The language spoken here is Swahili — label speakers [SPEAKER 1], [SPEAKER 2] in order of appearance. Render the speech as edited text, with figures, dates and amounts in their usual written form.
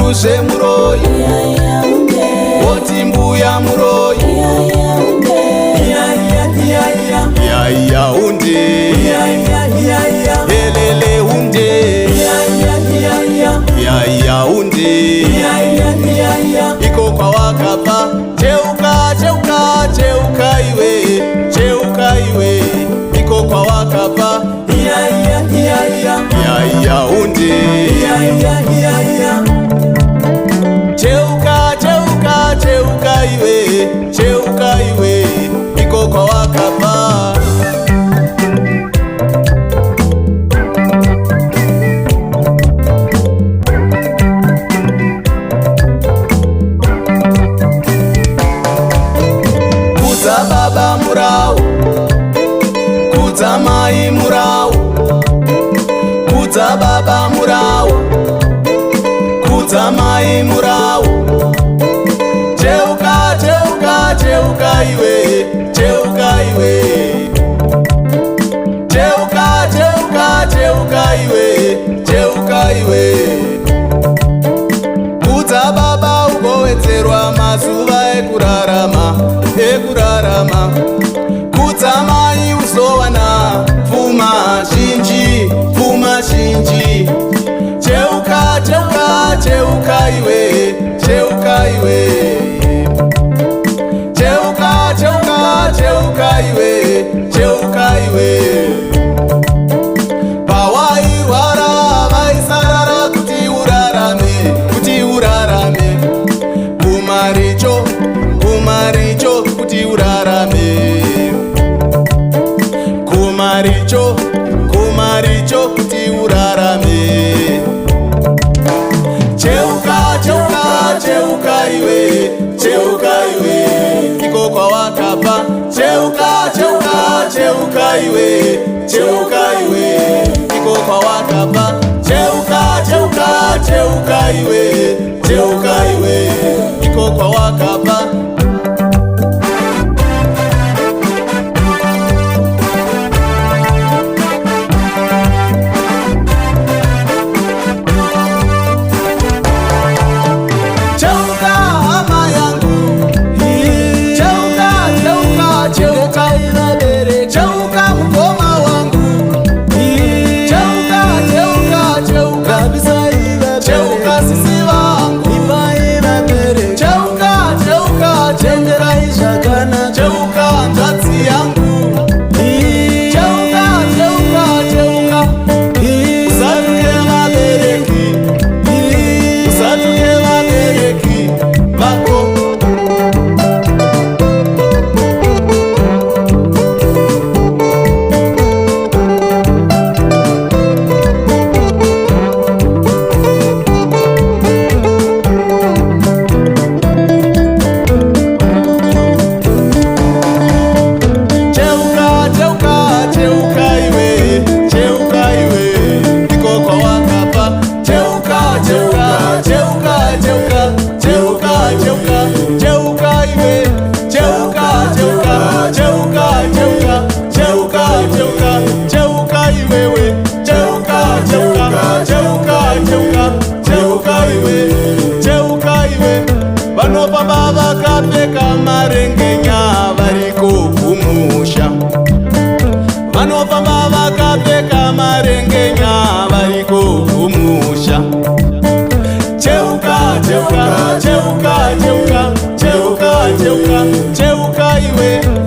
[SPEAKER 1] Ngatiduze Muroi, oti mbuya Muroi, yaya unde, helele unde, yaya unde, iko kwa wakapa. Cheuka, cheuka, cheuka iwe, cheuka iwe, iko kwa wakapa. Yaya unde, cheuka, cheuka, cheuka iwe, cheuka iwe, iko kwa wakapa. Kudza baba murau, kudza mai murau, kudza baba murau, kudza mai murau. Cheuka, cheuka, cheuka iwe, cheuka iwe, cheuka, cheuka, cheuka iwe, cheuka iwe. Kudza baba ugowedzerwa mazuva ekurarama, ekurarama. Kudza mai uzowana pfuma zhinji, pfuma zhinji. Cheuka, cheuka, cheuka iwe, cheuka iwe, cheuka, cheuka, cheuka iwe, cheuka iwe. Pawairwara vaisarara kuti urarame, kuti urarame. Kumaricho, kumaricho kuti urarame. Kumaricho, kumaricho kuti urarame. Cheuka, cheuka, cheuka iwe, cheuka iwe, iko kwa wakapa. Cheuka, cheuka, cheuka iwe, cheuka iwe, iko kwa wakapa. Cheuka, cheuka, cheuka iwe, cheuka iwe, iko kwa wakapa. Vanofamba vakapfeka marengenya variko kumusha. Vanofamba vakapfeka marengenya variko kumusha. Cheuka, cheuka, cheuka, cheuka, cheuka, cheuka, cheuka iwe.